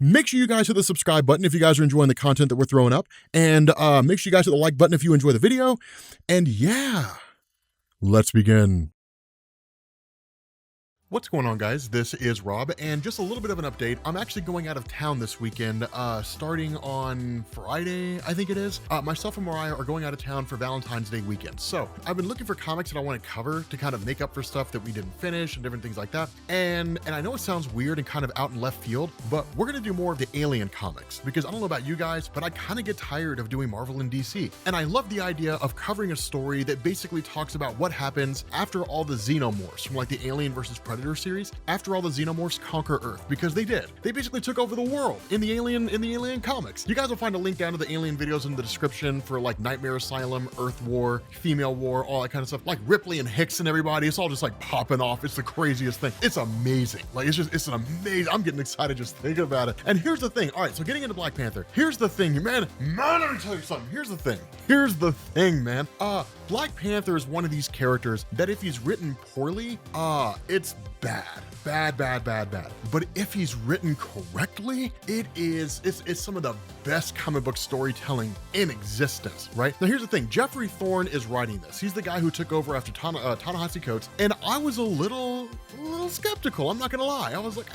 Make sure you guys hit the subscribe button if you guys are enjoying the content that we're throwing up. And make sure you guys hit the like button if you enjoy the video. And yeah, let's begin. What's going on, guys? This is Rob, and just a little bit of an update. I'm actually going out of town this weekend, starting on Friday, I think it is. Myself and Mariah are going out of town for Valentine's Day weekend. So I've been looking for comics that I want to cover to kind of make up for stuff that we didn't finish and different things like that. And I know it sounds weird and kind of out in left field, but we're gonna do more of the Alien comics because I don't know about you guys, but I kind of get tired of doing Marvel and DC. And I love the idea of covering a story that basically talks about what happens after all the xenomorphs from like the Alien versus Predator series, after all the xenomorphs conquer Earth, because they did. They basically took over the world in the Alien comics. You guys will find a link down to the Alien videos in the description for like Nightmare Asylum, Earth War, Female War, all that kind of stuff. Like Ripley and Hicks and everybody, it's all just like popping off. It's the craziest thing. It's amazing. Like it's an amazing, I'm getting excited just thinking about it. And here's the thing. All right, so getting into Black Panther, here's the thing, man, let me tell you something. Here's the thing, man. Black Panther is one of these characters that if he's written poorly, it's bad. But if he's written correctly, it's some of the best comic book storytelling in existence, right? Now here's the thing, Jeffrey Thorne is writing this. He's the guy who took over after Ta-Nehisi Coates, and I was a little skeptical, I'm not gonna lie. I was like,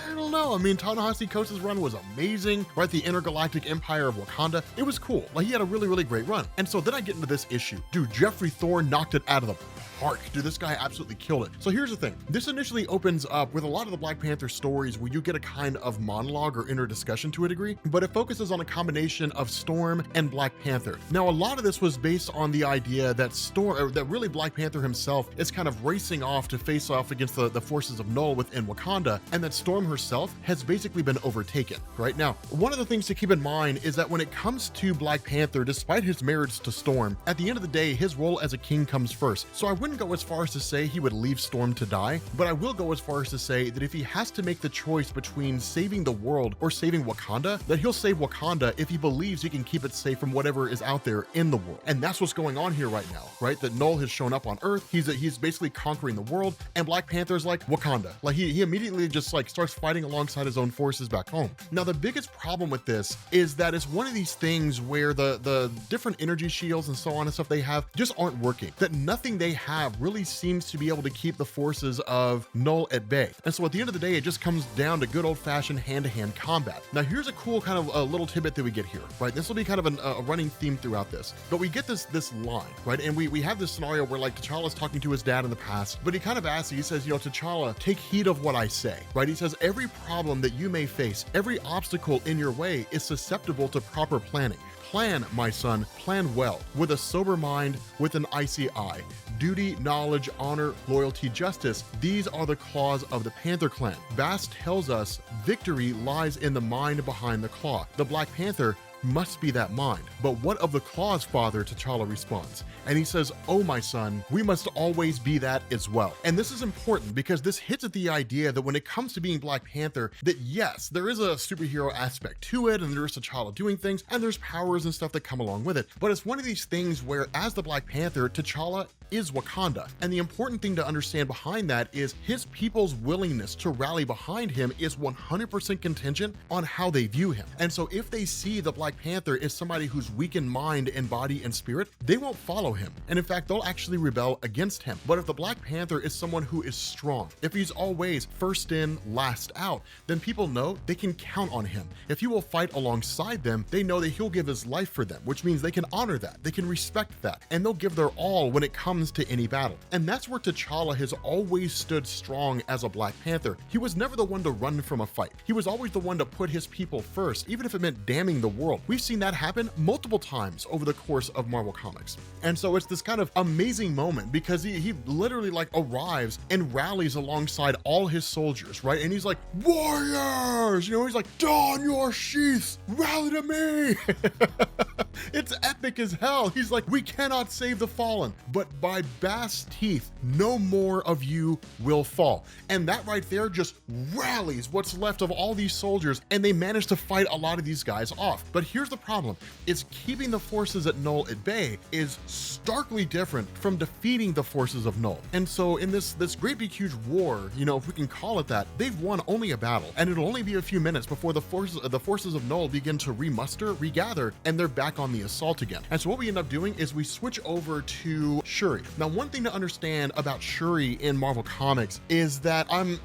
I don't know. I mean, Ta-Nehisi Coates' run was amazing, right? The intergalactic empire of Wakanda. It was cool. Like, he had a really great run. And so then I get into this issue. Dude, Jeffrey Thorne knocked it out of the park. Dude, this guy absolutely killed it. So here's the thing. This initially opens up with a lot of the Black Panther stories where you get a kind of monologue or inner discussion to a degree, but it focuses on a combination of Storm and Black Panther. Now, a lot of this was based on the idea that that really Black Panther himself is kind of racing off to face off against the forces of Knull within Wakanda, and that Storm herself has basically been overtaken, right? Now, one of the things to keep in mind is that when it comes to Black Panther, despite his marriage to Storm, at the end of the day, his role as a king comes first. So I wouldn't go as far as to say he would leave Storm to die, but I will go as far as to say that if he has to make the choice between saving the world or saving Wakanda, that he'll save Wakanda if he believes he can keep it safe from whatever is out there in the world. And that's what's going on here right now, right? That Knull has shown up on Earth. He's basically conquering the world, and Black Panther's like Wakanda. Like he immediately just like starts fighting alongside his own forces back home. Now, the biggest problem with this is that it's one of these things where the different energy shields and so on and stuff they have just aren't working. That nothing they have really seems to be able to keep the forces of Knull at bay. And so at the end of the day, it just comes down to good old-fashioned hand-to-hand combat. Now, here's a cool kind of a little tidbit that we get here, right? This will be kind of a running theme throughout this, but we get this line, right? And we have this scenario where like T'Challa's talking to his dad in the past, but he kind of asks, he says, you know, T'Challa, take heed of what I say, right? He says, every problem that you may face, every obstacle in your way is susceptible to proper planning. Plan, my son, plan well, with a sober mind, with an icy eye. Duty, knowledge, honor, loyalty, justice. These are the claws of the Panther clan. Bast tells us victory lies in the mind behind the claw. The Black Panther must be that mind. But what of the claws, father? T'Challa responds. And he says, oh, my son, we must always be that as well. And this is important because this hits at the idea that when it comes to being Black Panther, that yes, there is a superhero aspect to it, and there's T'Challa doing things, and there's powers and stuff that come along with it. But it's one of these things where as the Black Panther, T'Challa is Wakanda. And the important thing to understand behind that is his people's willingness to rally behind him is 100% contingent on how they view him. And so if they see the Black Panther is somebody who's weak in mind and body and spirit, they won't follow him. And in fact, they'll actually rebel against him. But if the Black Panther is someone who is strong, if he's always first in, last out, then people know they can count on him. If he will fight alongside them, they know that he'll give his life for them, which means they can honor that, they can respect that, and they'll give their all when it comes to any battle. And that's where T'Challa has always stood strong as a Black Panther. He was never the one to run from a fight. He was always the one to put his people first, even if it meant damning the world. We've seen that happen multiple times over the course of Marvel Comics. And so it's this kind of amazing moment because he literally like arrives and rallies alongside all his soldiers, right? And he's like, warriors, you know, he's like, don your sheaths, rally to me. It's epic as hell. He's like, we cannot save the fallen, but by Bast's teeth, no more of you will fall. And that right there just rallies what's left of all these soldiers, and they manage to fight a lot of these guys off. But here's the problem, is keeping the forces at Knull at bay is starkly different from defeating the forces of Knull. And so in this great big huge war, you know, if we can call it that, they've won only a battle, and it'll only be a few minutes before the forces of Knull begin to remuster, regather, and they're back on the assault again. And so what we end up doing is we switch over to Shuri. Now, one thing to understand about Shuri in Marvel Comics is that I'm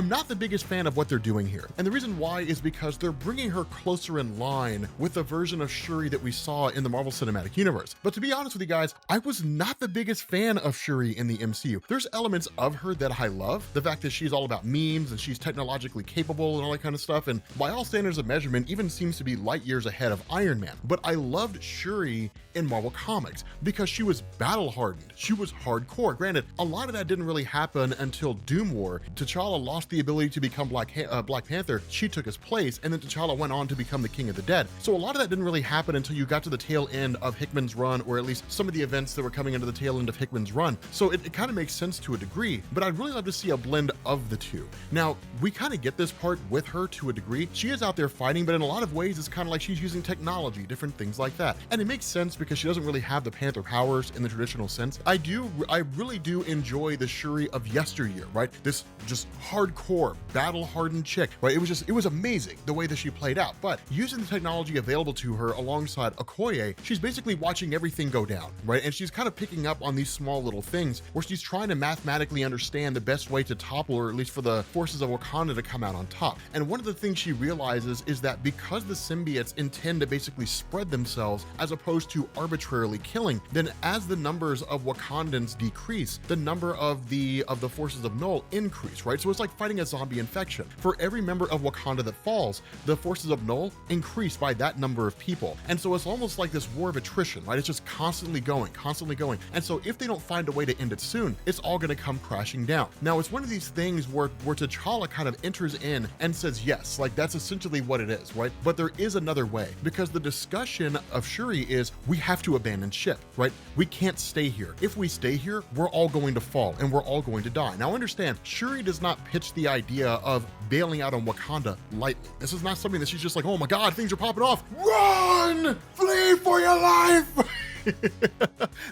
not the biggest fan of what they're doing here. And the reason why is because they're bringing her closer in line with the version of Shuri that we saw in the Marvel Cinematic Universe. But to be honest with you guys, I was not the biggest fan of Shuri in the MCU. There's elements of her that I love. The fact that she's all about memes and she's technologically capable and all that kind of stuff. And by all standards of measurement, even seems to be light years ahead of Iron Man. But I loved Shuri in Marvel Comics because she was battle hardened. She was hardcore. Granted, a lot of that didn't really happen until Doom War. T'Challa lost the ability to become Black Panther. She took his place, and then T'Challa went on to become the King of the Dead. So a lot of that didn't really happen until you got to the tail end of Hickman's run, or at least some of the events that were coming into the tail end of Hickman's run. So it kind of makes sense to a degree, but I'd really love to see a blend of the two. Now, we kind of get this part with her to a degree. She is out there fighting, but in a lot of ways, it's kind of like she's using technology, different things like that. And it makes sense because she doesn't really have the Panther powers in the traditional sense. I really do enjoy the Shuri of yesteryear, right? This just hardcore, battle-hardened chick, right? It was amazing the way that she played out. But using the technology available to her alongside Okoye, she's basically watching everything go down, right? And she's kind of picking up on these small little things where she's trying to mathematically understand the best way to topple, or at least for the forces of Wakanda to come out on top. And one of the things she realizes is that because the symbiotes intend to basically spread themselves as opposed to arbitrarily killing, then as the numbers of Wakandans decrease, the number of the forces of Knull increase, right? So it's like fighting a zombie infection. For every member of Wakanda that falls, the forces of Knull increase by that number of people. And so it's almost like this war of attrition, right? It's just constantly going. And so if they don't find a way to end it soon, it's all going to come crashing down. Now, it's one of these things where T'Challa kind of enters in and says, yes, like that's essentially what it is, right? But there is another way, because the discussion of Shuri is we have to abandon ship, right? We can't stay here. If we stay here, we're all going to fall and we're all going to die. Now understand, Shuri does not pitch the idea of bailing out on Wakanda lightly. This is not something that she's just like, oh my God, things are popping off. Run! Flee for your life!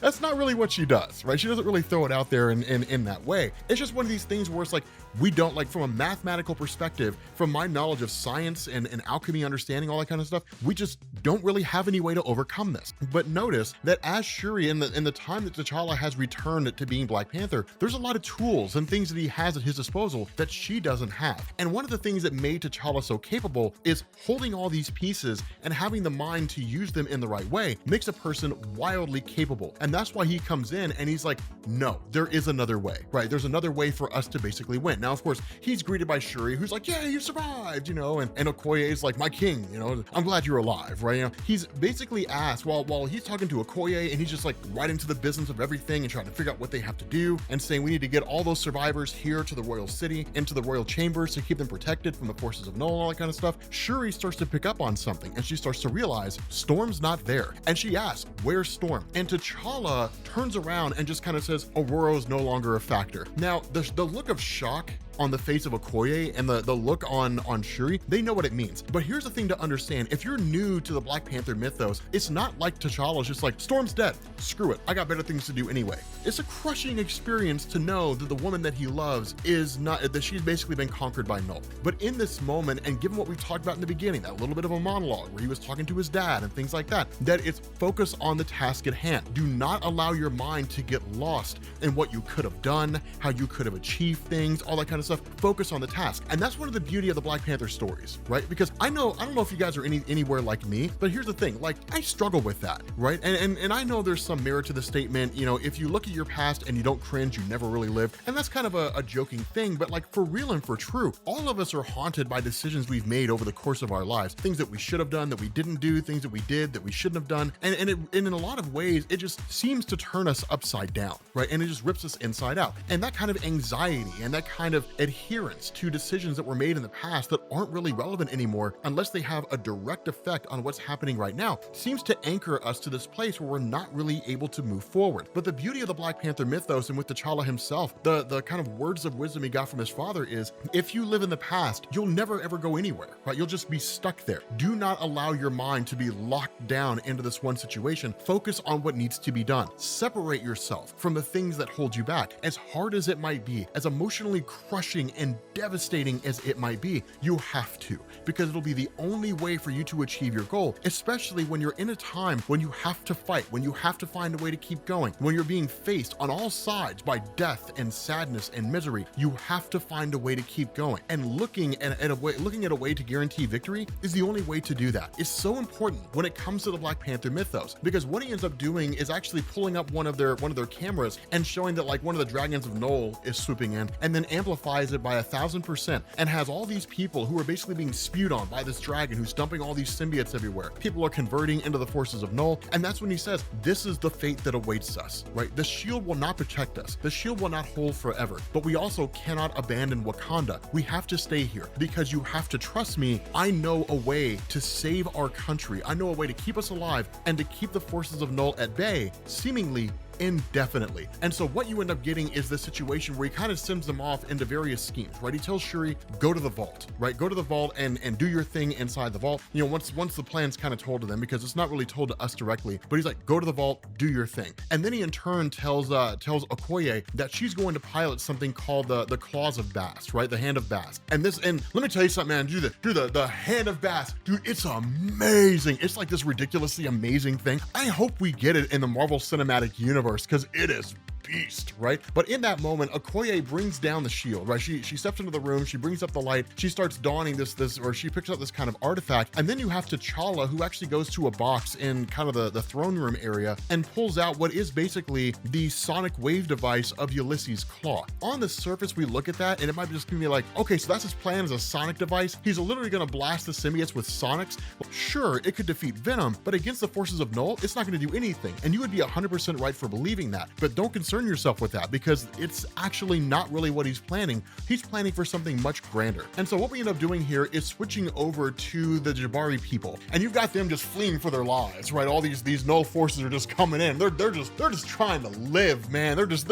That's not really what she does, right? She doesn't really throw it out there in that way. It's just one of these things where it's like, we don't, like, from a mathematical perspective, from my knowledge of science and alchemy, understanding all that kind of stuff, we just don't really have any way to overcome this. But notice that as Shuri, in the time that T'Challa has returned to being Black Panther, there's a lot of tools and things that he has at his disposal that she doesn't have. And one of the things that made T'Challa so capable is holding all these pieces and having the mind to use them in the right way makes a person wildly capable. And that's why he comes in and he's like, no, there is another way, right? There's another way for us to basically win. Now, of course, he's greeted by Shuri, who's like, yeah, you survived, you know, and Okoye is like, my king, you know, I'm glad you're alive, right? You know, he's basically asked, while he's talking to Okoye, and he's just like right into the business of everything and trying to figure out what they have to do and saying, we need to get all those survivors here to the royal city, into the royal chambers to keep them protected from the forces of Knull and all that kind of stuff. Shuri starts to pick up on something, and she starts to realize Storm's not there. And she asks, where's Storm? And T'Challa turns around and just kind of says, Ororo's no longer a factor. Now, the look of shock on the face of Okoye and the look on Shuri, they know what it means. But here's the thing to understand. If you're new to the Black Panther mythos, it's not like T'Challa's just like, Storm's dead, screw it, I got better things to do anyway. It's a crushing experience to know that the woman that he loves is not, that she's basically been conquered by Knull. But in this moment, and given what we've talked about in the beginning, that little bit of a monologue where he was talking to his dad and things like that, that it's focus on the task at hand. Do not allow your mind to get lost in what you could have done, how you could have achieved things, all that kind of stuff. Focus on the task. And that's one of the beauty of the Black Panther stories, right? Because I don't know if you guys are anywhere like me, but here's the thing, like, I struggle with that, right? And I know there's some merit to the statement, you know, if you look at your past and you don't cringe, you never really lived. And that's kind of a joking thing, but like, for real and for true, all of us are haunted by decisions we've made over the course of our lives, things that we should have done that we didn't do, things that we did that we shouldn't have done. And in a lot of ways, it just seems to turn us upside down, right? And it just rips us inside out. And that kind of anxiety and that kind of adherence to decisions that were made in the past that aren't really relevant anymore unless they have a direct effect on what's happening right now seems to anchor us to this place where we're not really able to move forward. But the beauty of the Black Panther mythos and with T'Challa himself, the kind of words of wisdom he got from his father is, if you live in the past, you'll never ever go anywhere, right? You'll just be stuck there. Do not allow your mind to be locked down into this one situation. Focus on what needs to be done. Separate yourself from the things that hold you back. As hard as it might be, as emotionally crushing and devastating as it might be, you have to, because it'll be the only way for you to achieve your goal, especially when you're in a time when you have to fight, when you have to find a way to keep going, when you're being faced on all sides by death and sadness and misery. You have to find a way to keep going, and looking at a way to guarantee victory is the only way to do that. It's so important when it comes to the Black Panther mythos, because what he ends up doing is actually pulling up one of their cameras and showing that like one of the dragons of Knull is swooping in, and then amplifies it by 1,000% and has all these people who are basically being spewed on by this dragon who's dumping all these symbiotes everywhere. People are converting into the forces of Knull, and that's when he says, this is the fate that awaits us, right? The shield will not protect us. The shield will not hold forever, but we also cannot abandon Wakanda. We have to stay here because you have to trust me. I know a way to save our country. I know a way to keep us alive and to keep the forces of Knull at bay, seemingly indefinitely. And so what you end up getting is this situation where he kind of sends them off into various schemes, right? He tells Shuri, go to the vault, right? Go to the vault and do your thing inside the vault. You know, once the plan's kind of told to them, because it's not really told to us directly, but he's like, go to the vault, do your thing. And then he in turn tells Okoye that she's going to pilot something called the claws of Bast, right? The hand of Bast. And let me tell you something, man, the hand of Bast, dude, it's amazing. It's like this ridiculously amazing thing. I hope we get it in the Marvel Cinematic Universe, because it is beast, right? But in that moment, Okoye brings down the shield, right? She steps into the room, she brings up the light, she starts donning she picks up this kind of artifact, and then you have T'Challa, who actually goes to a box in kind of the throne room area and pulls out what is basically the sonic wave device of Ulysses' claw. On the surface, we look at that and it might just be like, okay, so that's his plan as a sonic device. He's literally gonna blast the symbiotes with sonics. Well, sure, it could defeat Venom, but against the forces of Knull, it's not gonna do anything. And you would be 100% right for believing that, but don't concern yourself with that, because it's actually not really what he's planning. He's planning for something much grander. And so what we end up doing here is switching over to the Jabari people, and you've got them just fleeing for their lives, right? All these Knull forces are just coming in. They're just trying to live, man. They're just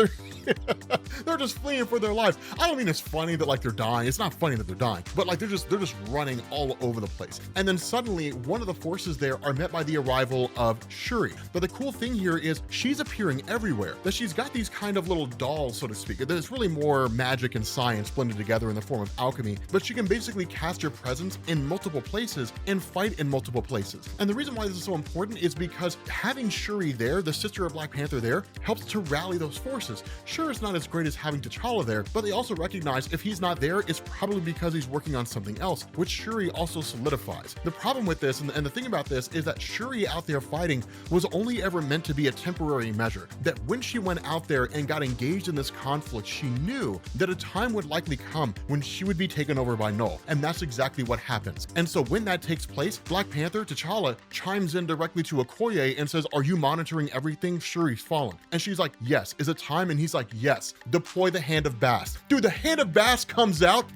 fleeing for their lives. I don't mean it's funny that like they're dying. It's not funny that they're dying, but like they're just running all over the place. And then suddenly one of the forces there are met by the arrival of Shuri. But the cool thing here is she's appearing everywhere. That she's got these kind of little dolls, so to speak. There's really more magic and science blended together in the form of alchemy, but she can basically cast her presence in multiple places and fight in multiple places. And the reason why this is so important is because having Shuri there, the sister of Black Panther there, helps to rally those forces. Sure, it's not as great as having T'Challa there, but they also recognize if he's not there, it's probably because he's working on something else, which Shuri also solidifies. The problem with this, and the thing about this, is that Shuri out there fighting was only ever meant to be a temporary measure. That when she went out there and got engaged in this conflict, she knew that a time would likely come when she would be taken over by Knull, and that's exactly what happens. And so when that takes place, Black Panther, T'Challa, chimes in directly to Okoye and says, are you monitoring everything? Shuri's fallen. And she's like, yes. Is it time? And he's like, yes. Deploy the hand of Bast. Dude, the hand of Bast comes out.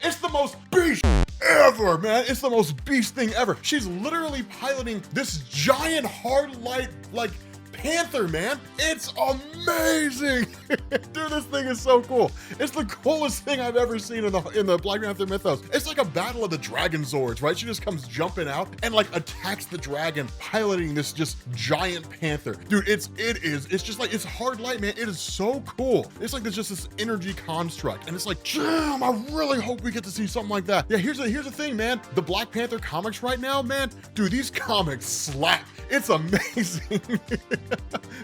It's the most beast ever, man. It's the most beast thing ever. She's literally piloting this giant hard light, like, Panther, man. It's amazing. Dude, this thing is so cool. It's the coolest thing I've ever seen in the Black Panther mythos. It's like a battle of the Dragon Zords, right? She just comes jumping out and like attacks the dragon, piloting this just giant panther. Dude, it's just like, it's hard light, man. It is so cool. It's like there's just this energy construct, and it's like, damn, I really hope we get to see something like that. Yeah, here's the thing, man. The Black Panther comics right now, man, dude, these comics slap. It's amazing.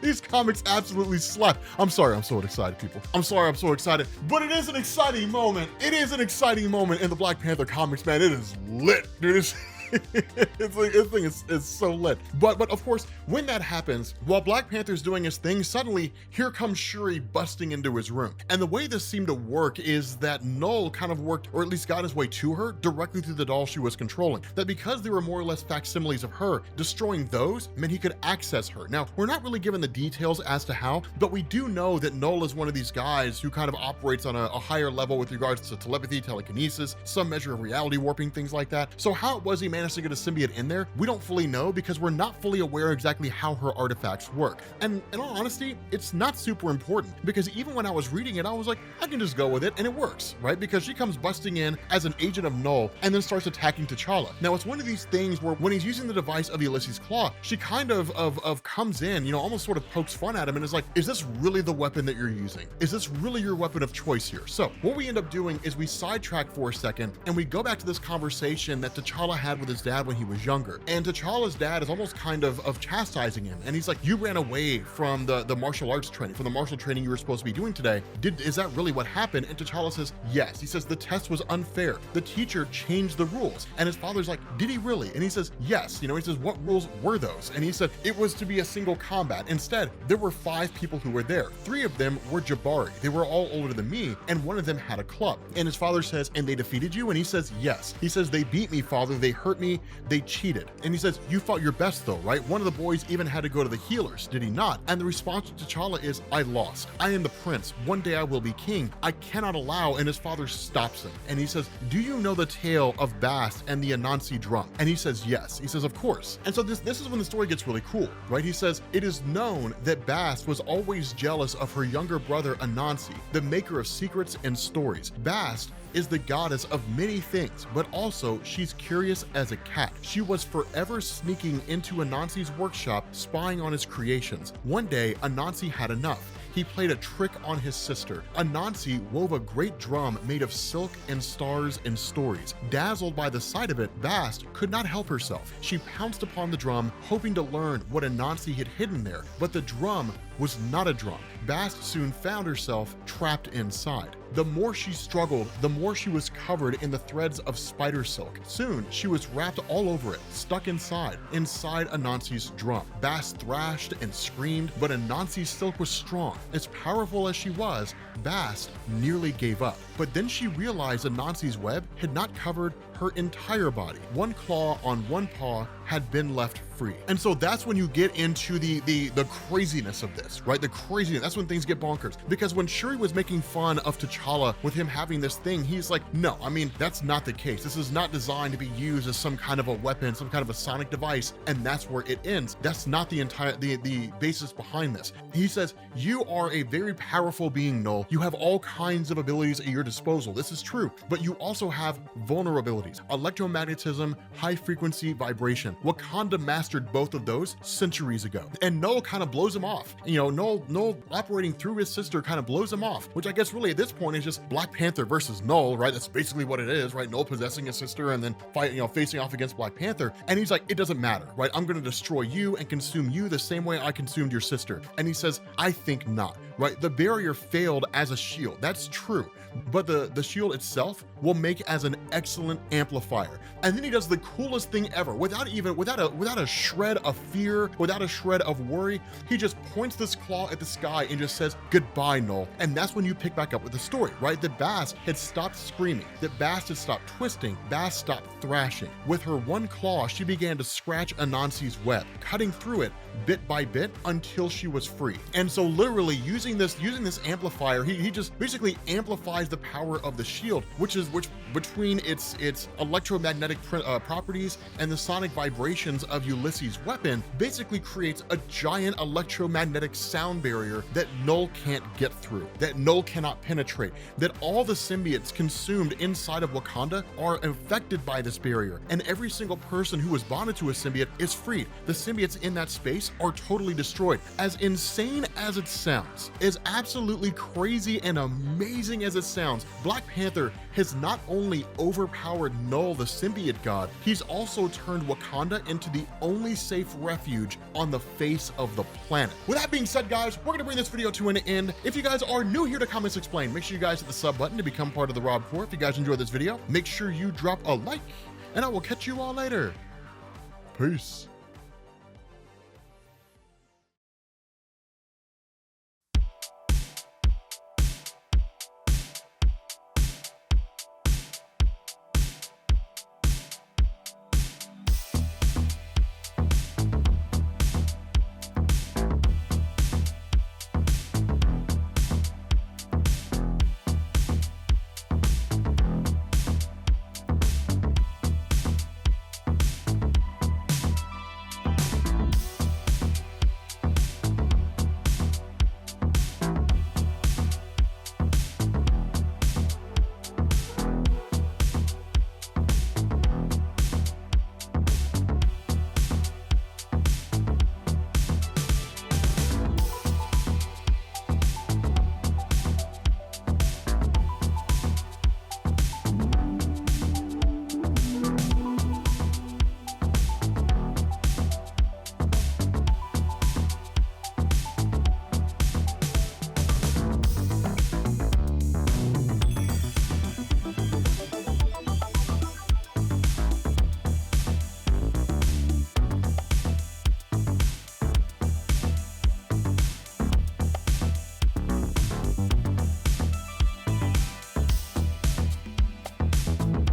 These comics absolutely slap. I'm sorry, I'm so excited, people. I'm sorry, I'm so excited. But it is an exciting moment. It is an exciting moment in the Black Panther comics, man. It is lit, dude. This thing is so lit. But of course, when that happens, while Black Panther's doing his thing, suddenly here comes Shuri busting into his room. And the way this seemed to work is that Knull kind of worked, or at least got his way to her, directly through the doll she was controlling. That because they were more or less facsimiles of her, destroying those meant he could access her. Now, we're not really given the details as to how, but we do know that Knull is one of these guys who kind of operates on a higher level with regards to telepathy, telekinesis, some measure of reality warping, things like that. So how it was he managed to get a symbiote in there, we don't fully know because we're not fully aware exactly how her artifacts work. And in all honesty, it's not super important because even when I was reading it, I was like, I can just go with it and it works, right? Because she comes busting in as an agent of Knull and then starts attacking T'Challa. Now, it's one of these things where when he's using the device of Ulysses' Claw, she kind of comes in, you know, almost sort of pokes fun at him and is like, is this really the weapon that you're using? Is this really your weapon of choice here? So what we end up doing is we sidetrack for a second and we go back to this conversation that T'Challa had with his dad when he was younger. And T'Challa's dad is almost kind of chastising him. And he's like, you ran away from the martial arts training, from the martial training you were supposed to be doing today. Is that really what happened? And T'Challa says, yes. He says, the test was unfair. The teacher changed the rules. And his father's like, did he really? And he says, yes. You know, he says, what rules were those? And he said, it was to be a single combat. Instead, there were 5 people who were there. 3 of them were Jabari. They were all older than me, and one of them had a club. And his father says, and they defeated you? And he says, yes. He says, they beat me, father. They hurt me. They cheated. And he says, you fought your best though, right? One of the boys even had to go to the healers, did he not? And the response to T'Challa is, I lost. I am the prince. One day I will be king. I cannot allow. And his father stops him. And he says, do you know the tale of Bast and the Anansi drum? And he says, yes. He says, of course. And so this is when the story gets really cool, right? He says, it is known that Bast was always jealous of her younger brother Anansi, the maker of secrets and stories. Bast is the goddess of many things, but also she's curious as a cat. She was forever sneaking into Anansi's workshop, spying on his creations. One day, Anansi had enough. He played a trick on his sister. Anansi wove a great drum made of silk and stars and stories. Dazzled by the sight of it, Bast could not help herself. She pounced upon the drum, hoping to learn what Anansi had hidden there, but the drum was not a drum. Bast soon found herself trapped inside. The more she struggled, the more she was covered in the threads of spider silk. Soon, she was wrapped all over it, stuck inside Anansi's drum. Bast thrashed and screamed, but Anansi's silk was strong. As powerful as she was, Bast nearly gave up. But then she realized Anansi's web had not covered her entire body. One claw on one paw had been left free. And so that's when you get into the craziness of this, right? The craziness, that's when things get bonkers. Because when Shuri was making fun of T'Challa with him having this thing, he's like, no, I mean, that's not the case. This is not designed to be used as some kind of a weapon, some kind of a sonic device, and that's where it ends. That's not the basis behind this. He says, you are a very powerful being, Knull. You have all kinds of abilities at your disposal. This is true, but you also have vulnerabilities. Electromagnetism, high frequency vibration. Wakanda mastered both of those centuries ago. And Knull kind of blows him off. You know, Knull operating through his sister kind of blows him off, which I guess really at this point is just Black Panther versus Knull, right? That's basically what it is, right? Knull possessing his sister and then facing off against Black Panther. And he's like, it doesn't matter, right? I'm going to destroy you and consume you the same way I consumed your sister. And he says, I think not, right? The barrier failed as a shield. That's true. But the shield itself will make as an excellent amplifier. And then he does the coolest thing ever, without a shred of fear, without a shred of worry. He just points this claw at the sky and just says, goodbye, Knull. And that's when you pick back up with the story, right? That Bast had stopped screaming, that Bast had stopped twisting, Bast stopped thrashing. With her one claw, she began to scratch Anansi's web, cutting through it bit by bit until she was free. And so literally using this amplifier, he just basically amplifies the power of the shield, which between its electromagnetic properties and the sonic vibrations of Ulysses' weapon, basically creates a giant electromagnetic sound barrier that Knull can't get through, that Knull cannot penetrate, that all the symbiotes consumed inside of Wakanda are affected by this barrier, and every single person who is bonded to a symbiote is freed. The symbiotes in that space are totally destroyed. As insane as it sounds, as absolutely crazy and amazing as it sounds, Black Panther has not only overpowered Knull, the symbiote god, he's also turned Wakanda into the only safe refuge on the face of the planet. With that being said, guys, we're gonna bring this video to an end. If you guys are new here to Comics Explained, make sure you guys hit the sub button to become part of the Rob Corps. If you guys enjoyed this video, make sure you drop a like and I will catch you all later. Peace.